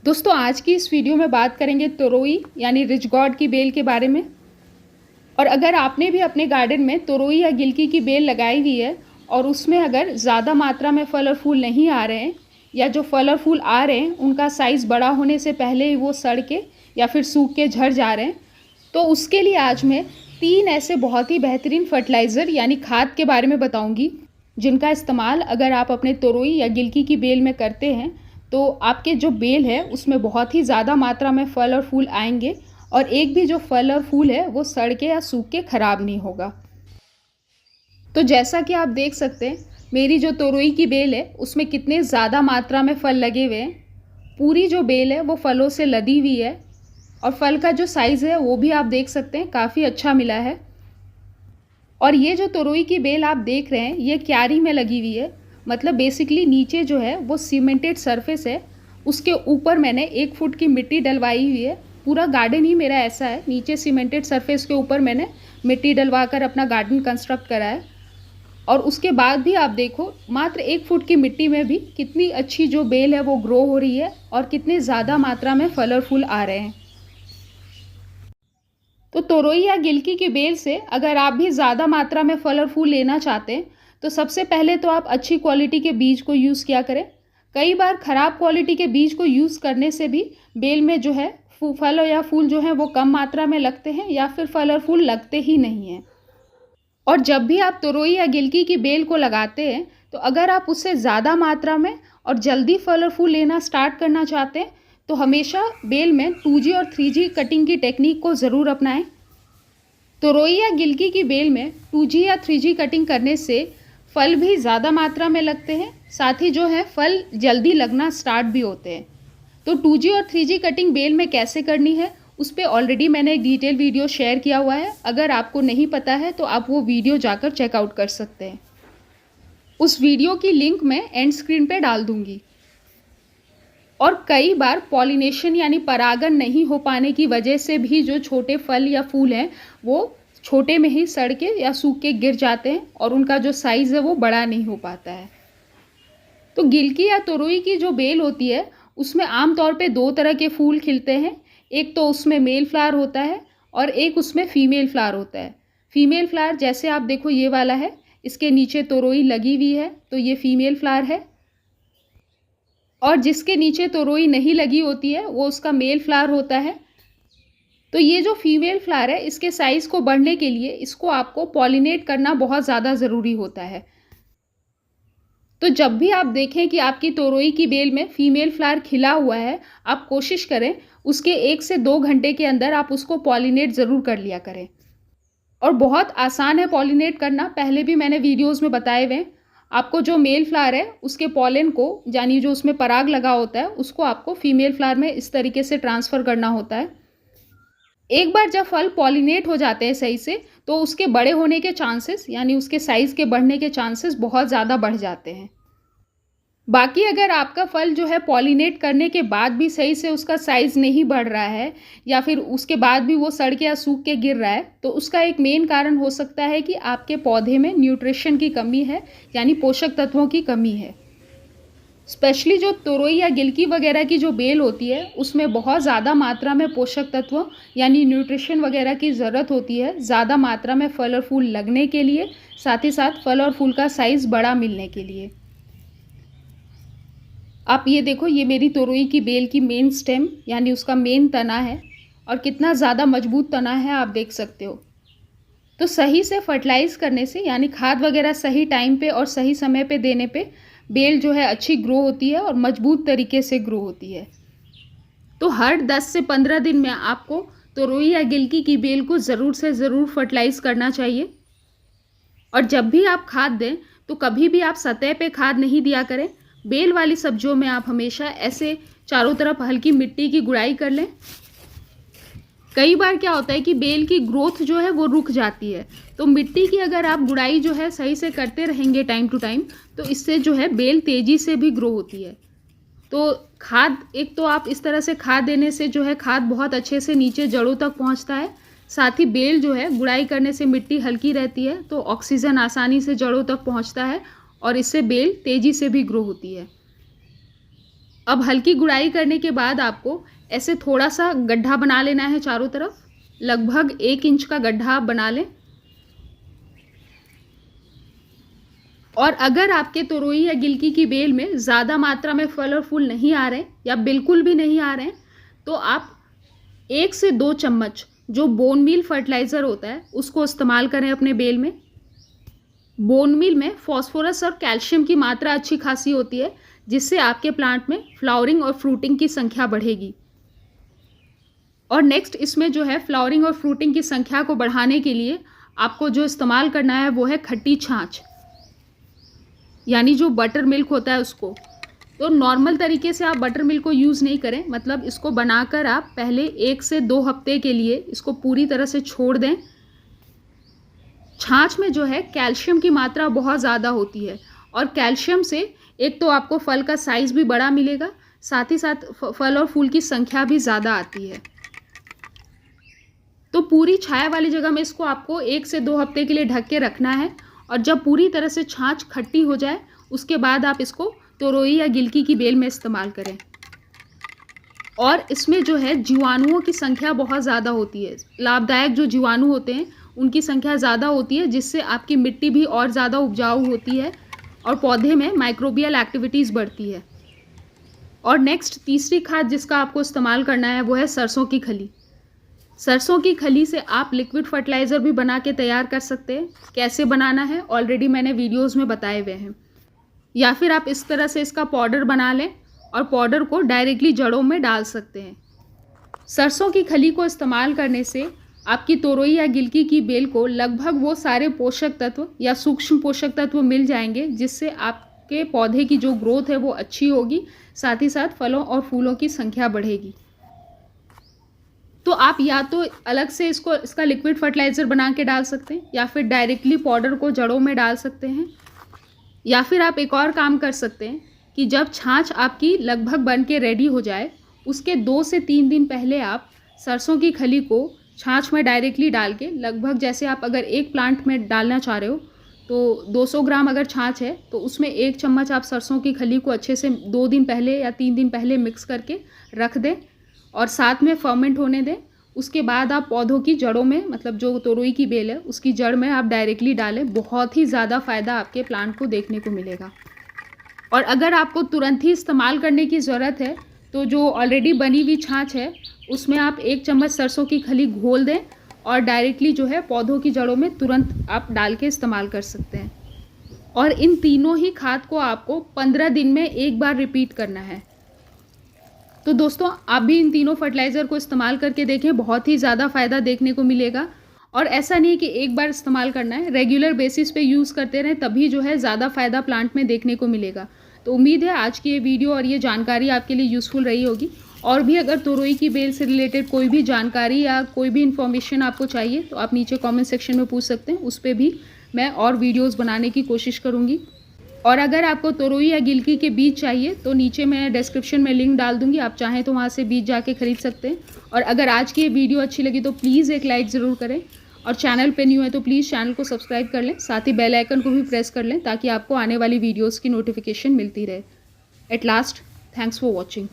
दोस्तों आज की इस वीडियो में बात करेंगे तोरई यानी रिच गॉड की बेल के बारे में। और अगर आपने भी अपने गार्डन में तोरई या गिलकी की बेल लगाई हुई है और उसमें अगर ज़्यादा मात्रा में फल और फूल नहीं आ रहे हैं या जो फल और फूल आ रहे हैं उनका साइज़ बड़ा होने से पहले ही वो सड़ के या फिर सूख के झड़ जा रहे हैं, तो उसके लिए आज मैं 3 ऐसे बहुत ही बेहतरीन फर्टिलाइज़र यानी खाद के बारे में बताऊँगी जिनका इस्तेमाल अगर आप अपने तोरई या गिलकी की बेल में करते हैं तो आपके जो बेल है उसमें बहुत ही ज़्यादा मात्रा में फल और फूल आएंगे और एक भी जो फल और फूल है वो सड़ के या सूख के ख़राब नहीं होगा। तो जैसा कि आप देख सकते हैं मेरी जो तोरई की बेल है उसमें कितने ज़्यादा मात्रा में फल लगे हुए हैं। पूरी जो बेल है वो फलों से लदी हुई है और फल का जो साइज़ है वो भी आप देख सकते हैं काफ़ी अच्छा मिला है। और ये जो तोरई की बेल आप देख रहे हैं ये क्यारी में लगी हुई है, मतलब बेसिकली नीचे जो है वो सीमेंटेड सरफेस है, उसके ऊपर मैंने 1 फुट की मिट्टी डलवाई हुई है। पूरा गार्डन ही मेरा ऐसा है, नीचे सीमेंटेड सरफेस के ऊपर मैंने मिट्टी डलवा कर अपना गार्डन कंस्ट्रक्ट करा है। और उसके बाद भी आप देखो मात्र 1 फुट की मिट्टी में भी कितनी अच्छी जो बेल है वो ग्रो हो रही है और कितने ज़्यादा मात्रा में फल और फूल आ रहे हैं। तो तोरई या गिलकी की बेल से अगर आप भी ज़्यादा मात्रा में फल और फूल लेना चाहते हैं तो सबसे पहले तो आप अच्छी क्वालिटी के बीज को यूज़ किया करें। कई बार ख़राब क्वालिटी के बीज को यूज़ करने से भी बेल में जो है फल या फूल जो है वो कम मात्रा में लगते हैं या फिर फल और फूल लगते ही नहीं हैं। और जब भी आप तोरई या गिलकी की बेल को लगाते हैं तो अगर आप उससे ज़्यादा मात्रा में और जल्दी फल और फूल लेना स्टार्ट करना चाहते हैं तो हमेशा बेल में 2G और 3G कटिंग की टेक्निक को ज़रूर अपनाएं। तोरई या गिलकी की बेल में 2G या 3G कटिंग करने से फल भी ज़्यादा मात्रा में लगते हैं, साथ ही जो है फल जल्दी लगना स्टार्ट भी होते हैं। तो 2G और 3G कटिंग बेल में कैसे करनी है उस पर ऑलरेडी मैंने एक डिटेल वीडियो शेयर किया हुआ है। अगर आपको नहीं पता है तो आप वो वीडियो जाकर चेकआउट कर सकते हैं। उस वीडियो की लिंक मैं एंड स्क्रीन पे डाल दूँगी। और कई बार पॉलिनेशन यानी परागण नहीं हो पाने की वजह से भी जो छोटे फल या फूल हैं वो छोटे में ही सड़ के या सूख के गिर जाते हैं और उनका जो साइज़ है वो बड़ा नहीं हो पाता है। तो गिलकी या तोरई की जो बेल होती है उसमें आमतौर पे 2 तरह के फूल खिलते हैं। एक तो उसमें मेल फ्लावर होता है और एक उसमें फीमेल फ्लावर होता है। फीमेल फ्लावर जैसे आप देखो ये वाला है, इसके नीचे तोरई लगी हुई है तो ये फीमेल फ्लावर है। और जिसके नीचे तोरई नहीं लगी होती है वो उसका मेल फ्लावर होता है। तो ये जो फीमेल फ्लावर है इसके साइज़ को बढ़ने के लिए इसको आपको पॉलिनेट करना बहुत ज़्यादा ज़रूरी होता है। तो जब भी आप देखें कि आपकी तोरई की बेल में फीमेल फ्लावर खिला हुआ है, आप कोशिश करें उसके 1 से 2 घंटे के अंदर आप उसको पॉलिनेट ज़रूर कर लिया करें। और बहुत आसान है पॉलिनेट करना, पहले भी मैंने वीडियोज़ में बताए हुए हैं। आपको जो मेल फ्लावर है उसके पॉलन को यानी जो उसमें पराग लगा होता है उसको आपको फीमेल फ्लावर में इस तरीके से ट्रांसफ़र करना होता है। एक बार जब फल पॉलिनेट हो जाते हैं सही से तो उसके बड़े होने के चांसेस यानी उसके साइज़ के बढ़ने के चांसेस बहुत ज़्यादा बढ़ जाते हैं। बाकी अगर आपका फल जो है पॉलिनेट करने के बाद भी सही से उसका साइज़ नहीं बढ़ रहा है या फिर उसके बाद भी वो सड़ के या सूख के गिर रहा है तो उसका एक मेन कारण हो सकता है कि आपके पौधे में न्यूट्रिशन की कमी है यानी पोषक तत्वों की कमी है। स्पेशली जो तोरई या गिलकी वगैरह की जो बेल होती है उसमें बहुत ज़्यादा मात्रा में पोषक तत्व यानी न्यूट्रिशन वगैरह की ज़रूरत होती है ज़्यादा मात्रा में फल और फूल लगने के लिए, साथ ही साथ फल और फूल का साइज़ बड़ा मिलने के लिए। आप ये देखो ये मेरी तोरई की बेल की मेन स्टेम यानी उसका मेन तना है और कितना ज़्यादा मजबूत तना है आप देख सकते हो। तो सही से फर्टिलाइज़ करने से यानी खाद वगैरह सही टाइम पे और सही समय पे देने पे बेल जो है अच्छी ग्रो होती है और मजबूत तरीके से ग्रो होती है। तो हर 10 से 15 दिन में आपको तोरई या गिलकी की बेल को ज़रूर से ज़रूर फर्टिलाइज़ करना चाहिए। और जब भी आप खाद दें तो कभी भी आप सतह पे खाद नहीं दिया करें। बेल वाली सब्जियों में आप हमेशा ऐसे चारों तरफ हल्की मिट्टी की गुड़ाई कर लें। कई बार क्या होता है कि बेल की ग्रोथ जो है वो रुक जाती है, तो मिट्टी की अगर आप गुड़ाई जो है सही से करते रहेंगे टाइम टू टाइम तो इससे जो है बेल तेज़ी से भी ग्रो होती है। तो खाद एक तो आप इस तरह से खाद देने से जो है खाद बहुत अच्छे से नीचे जड़ों तक पहुंचता है, साथ ही बेल जो है गुड़ाई करने से मिट्टी हल्की रहती है तो ऑक्सीजन आसानी से जड़ों तक पहुंचता है और इससे बेल तेज़ी से भी ग्रो होती है। अब हल्की गुड़ाई करने के बाद आपको ऐसे थोड़ा सा गड्ढा बना लेना है चारों तरफ, लगभग 1 इंच का गड्ढा आप बना लें। और अगर आपके तोरई या गिलकी की बेल में ज़्यादा मात्रा में फल और फूल नहीं आ रहे या बिल्कुल भी नहीं आ रहे हैं, तो आप 1 से 2 चम्मच जो बोन मील फर्टिलाइज़र होता है उसको इस्तेमाल करें अपने बेल में। बोन मील में फॉस्फोरस और कैल्शियम की मात्रा अच्छी खासी होती है, जिससे आपके प्लांट में फ्लावरिंग और फ्रूटिंग की संख्या बढ़ेगी। और नेक्स्ट इसमें जो है फ्लावरिंग और फ्रूटिंग की संख्या को बढ़ाने के लिए आपको जो इस्तेमाल करना है वो है खट्टी छाछ, यानी जो बटर मिल्क होता है उसको। तो नॉर्मल तरीके से आप बटर मिल्क को यूज़ नहीं करें, मतलब इसको बनाकर आप पहले 1 से 2 हफ्ते के लिए इसको पूरी तरह से छोड़ दें। छाछ में जो है कैल्शियम की मात्रा बहुत ज़्यादा होती है, और कैल्शियम से एक तो आपको फल का साइज़ भी बड़ा मिलेगा, साथ ही साथ फल और फूल की संख्या भी ज़्यादा आती है। तो पूरी छाया वाली जगह में इसको आपको 1 से 2 हफ्ते के लिए ढक के रखना है, और जब पूरी तरह से छाछ खट्टी हो जाए उसके बाद आप इसको तोरई या गिलकी की बेल में इस्तेमाल करें। और इसमें जो है जीवाणुओं की संख्या बहुत ज़्यादा होती है, लाभदायक जो जीवाणु होते हैं उनकी संख्या ज़्यादा होती है, जिससे आपकी मिट्टी भी और ज़्यादा उपजाऊ होती है और पौधे में माइक्रोबियल एक्टिविटीज़ बढ़ती है। और नेक्स्ट तीसरी खाद जिसका आपको इस्तेमाल करना है वो है सरसों की खली। सरसों की खली से आप लिक्विड फर्टिलाइज़र भी बना के तैयार कर सकते हैं। कैसे बनाना है ऑलरेडी मैंने वीडियोज़ में बताए हुए हैं। या फिर आप इस तरह से इसका पाउडर बना लें और पाउडर को डायरेक्टली जड़ों में डाल सकते हैं। सरसों की खली को इस्तेमाल करने से आपकी तोरई या गिलकी की बेल को लगभग वो सारे पोषक तत्व या सूक्ष्म पोषक तत्व मिल जाएंगे, जिससे आपके पौधे की जो ग्रोथ है वो अच्छी होगी, साथ ही साथ फलों और फूलों की संख्या बढ़ेगी। तो आप या तो अलग से इसका लिक्विड फर्टिलाइज़र बना के डाल सकते हैं, या फिर डायरेक्टली पाउडर को जड़ों में डाल सकते हैं। या फिर आप एक और काम कर सकते हैं कि जब छाछ आपकी लगभग बन के रेडी हो जाए उसके 2 से 3 दिन पहले आप सरसों की खली को छाछ में डायरेक्टली डाल के, लगभग जैसे आप अगर एक प्लांट में डालना चाह रहे हो तो 200 ग्राम अगर छाछ है तो उसमें 1 चम्मच आप सरसों की खली को अच्छे से 2 दिन पहले या 3 दिन पहले मिक्स करके रख दें और साथ में फर्मेंट होने दें। उसके बाद आप पौधों की जड़ों में, मतलब जो तोरई की बेल है उसकी जड़ में आप डायरेक्टली डालें। बहुत ही ज़्यादा फ़ायदा आपके प्लांट को देखने को मिलेगा। और अगर आपको तुरंत ही इस्तेमाल करने की ज़रूरत है तो जो ऑलरेडी बनी हुई छाछ है उसमें आप 1 चम्मच सरसों की खली घोल दें और डायरेक्टली जो है पौधों की जड़ों में तुरंत आप डाल के इस्तेमाल कर सकते हैं। और इन तीनों ही खाद को आपको 15 दिन में एक बार रिपीट करना है। तो दोस्तों आप भी इन तीनों फर्टिलाइज़र को इस्तेमाल करके देखें, बहुत ही ज़्यादा फ़ायदा देखने को मिलेगा। और ऐसा नहीं है कि एक बार इस्तेमाल करना है, रेगुलर बेसिस पे यूज़ करते रहें, तभी जो है ज़्यादा फ़ायदा प्लांट में देखने को मिलेगा। तो उम्मीद है आज की ये वीडियो और ये जानकारी आपके लिए यूज़फुल रही होगी। और भी अगर तोरई की बेल से रिलेटेड कोई भी जानकारी या कोई भी इन्फॉर्मेशन आपको चाहिए तो आप नीचे कमेंट सेक्शन में पूछ सकते हैं, उस पर भी मैं और वीडियोज़ बनाने की कोशिश करूँगी। और अगर आपको तोरई या गिलकी के बीज चाहिए तो नीचे मैं डिस्क्रिप्शन में लिंक डाल दूंगी, आप चाहें तो वहाँ से बीज जाके खरीद सकते हैं। और अगर आज की ये वीडियो अच्छी लगी तो प्लीज़ एक लाइक ज़रूर करें, और चैनल पे न्यू है तो प्लीज़ चैनल को सब्सक्राइब कर लें, साथ ही बेल आइकन को भी प्रेस कर लें ताकि आपको आने वाली वीडियोज़ की नोटिफिकेशन मिलती रहे। At last, thanks for watching.